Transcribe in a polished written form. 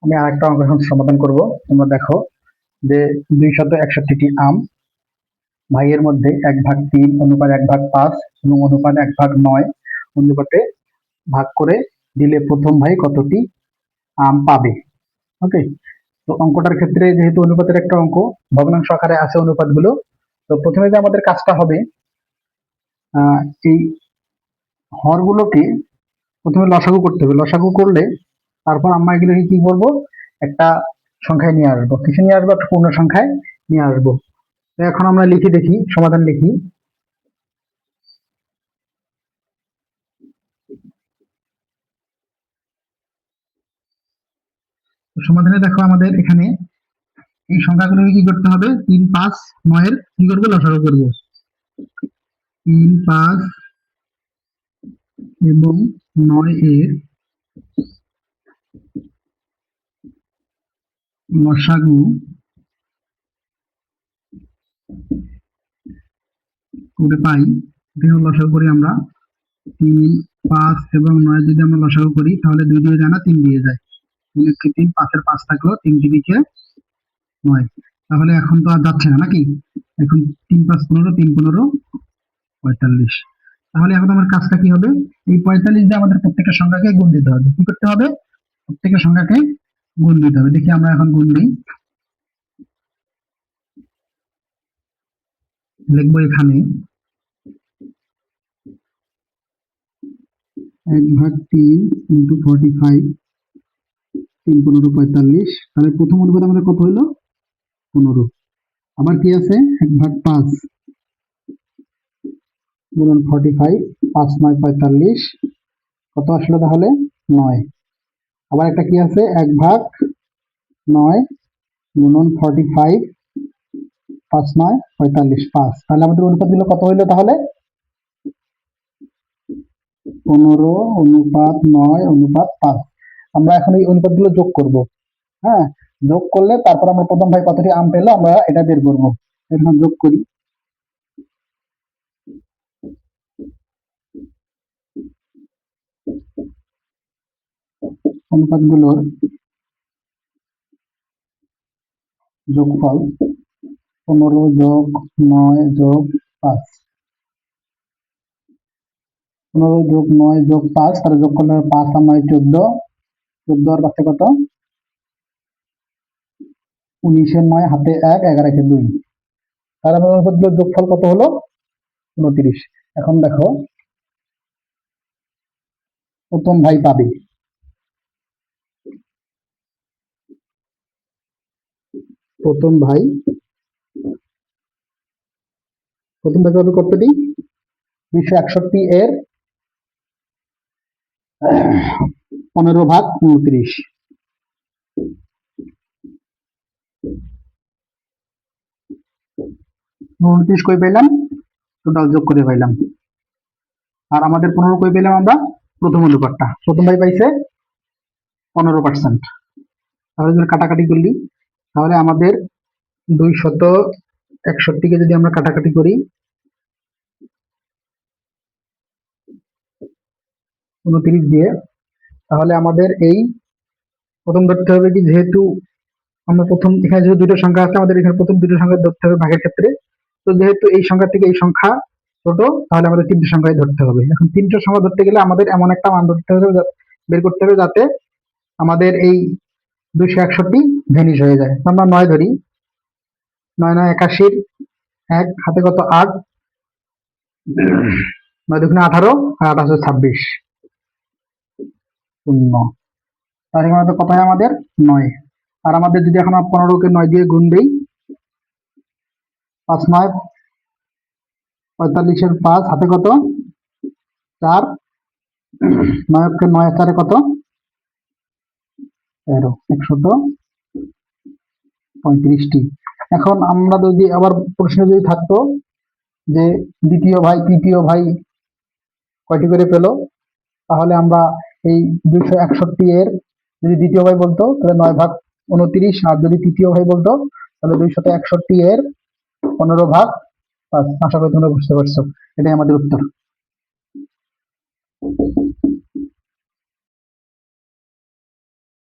আমি আরেকটা অঙ্ক এখন সমাধান করব। তোমরা দেখো যে 261টি আম ভাইয়ের মধ্যে 1/3 অনুপাত 1/5 এবং অনুপাত 1/9 অনুপাতে ভাগ করে দিলে প্রথম ভাই কতটি আম পাবে। ওকে, তো অঙ্কটার ক্ষেত্রে যেহেতু অনুপাতের একটা অঙ্ক, ভগ্নাংশ আকারে আছে অনুপাতগুলো, তো প্রথমে যে আমাদের কাজটা হবে, এই হরগুলোকে প্রথমে লসাগু করতে হবে। লসাগু করলে তারপর আমরা এগুলোকে কি করবো, একটা সংখ্যায় নিয়ে আসবো। কিছু নিয়ে আসবো, একটা পূর্ণ সংখ্যায় নিয়ে আসবো। তো এখন আমরা লিখি, দেখি সমাধান লিখি। সমাধানে দেখো আমাদের এখানে এই সংখ্যাগুলোকে কি করতে হবে, 3, 5, 9 এর কি করবো, লসাগু করবো। 3, 5 এবং 9 এর লসাগু করে পাই। লসাগু করি আমরা 3, 5 এবং 9 যদি আমরা লসাগু করি তাহলে 2 দিয়ে যায় না, 3 দিয়ে যায়। 3 × 3 5 5 থাকলো, 3 দিকে 9। তাহলে এখন তো আর যাচ্ছে না নাকি, এখন 3, 5, 15, 3, 15, 45। তাহলে এখন আমার কাজটা কি হবে, এই 45 দিয়ে আমাদের প্রত্যেকটা সংখ্যাকে গুণ দিতে হবে। কি করতে হবে, প্রত্যেকটা সংখ্যাকে গুণ দিতে হবে। দেখি আমরা এখন গুণ দিই, লিখবো এখানে 1/3 × 45, 3, 15, 45। তাহলে প্রথম অনুপাত আমাদের কত হলো, 15। আবার কি আছে, 1/5 গুণন 45, 5, 9, 45, কত আসলো তাহলে, 9। আবার একটা কি আছে, 1/9 গুণন 45, 5, 9, 45, 5। তাহলে আমাদের অনুপাত গুলো কত হইলো তাহলে, 15:9:5। আমরা এখন এই অনুপাত গুলো যোগ করব। হ্যাঁ, যোগ করলে তারপর আমরা প্রথম ভাই কতটি আম পেলো আমরা এটা বের করবো। এখন যোগ করি, অনুপাতগুলোর যোগফল 15 যোগ 9 যোগ 5, 15 যোগ 9 যোগ 5, তাহলে যোগ করলে 5 আর 9 14, 14 আর 5 কত, 19 এর 9 হাতে 1, 11 কে 2। তাহলে আমাদের অনুপাতগুলোর যোগফল কত হলো, 29। এখন দেখো প্রথম ভাই পাবে, প্রথম ভাই পাবে কতটি, 261 এর 15/29। 29 কই পেলাম, টোটাল যোগ করে পাইলাম। আর আমাদের 15 কই পেলাম আমরা, প্রথম অনুপাতটা, প্রথম ভাই পাইছে 15%। তাহলে যদি কাটাকাটি করলি, তাহলে আমাদের 261কে যদি আমরা কাটাকাটি করি, 29 দিয়ে, তাহলে আমাদের এই প্রথম ধরতে হবে কি, যেহেতু আমরা প্রথম এখানে যেহেতু দুটো সংখ্যা আছে, আমাদের এখানে প্রথম দুটো সংখ্যা ধরতে হবে ভাগের ক্ষেত্রে। তো যেহেতু এই সংখ্যা থেকে এই সংখ্যা ছোট, তাহলে আমাদের তিনটে সংখ্যায় ধরতে হবে। এখন তিনটে সংখ্যা ধরতে গেলে আমাদের এমন একটা মান ধরতে হবে, বের করতে হবে যাতে আমাদের এই 261 ভ্যানিশ হয়ে যায়। আমরা 9 ধরি, 9, 9, 81, 1 হাতে কত, 8, 9 2 18, আর 8 26, 0। তাহলে আমাদের কত হয়, আমাদের 9। আর আমাদের যদি এখন 15কে 9 দিয়ে গুণ দেই, 5, 9, 45 এর 5 হাতে কত, 4, 9কে 9 4 কত, 13, 135টি। এখন আমরা যদি আবার প্রশ্ন যদি থাকতো যে দ্বিতীয় ভাই তৃতীয় ভাই কয়টি করে পেল, তাহলে আমরা এই 261 এর যদি দ্বিতীয় ভাই বলতো তাহলে 9/29, আর যদি তৃতীয় ভাই বলতো তাহলে 261 এর 15/5। আশা করি তোমরা বুঝতে পারছো, এটাই আমাদের উত্তর।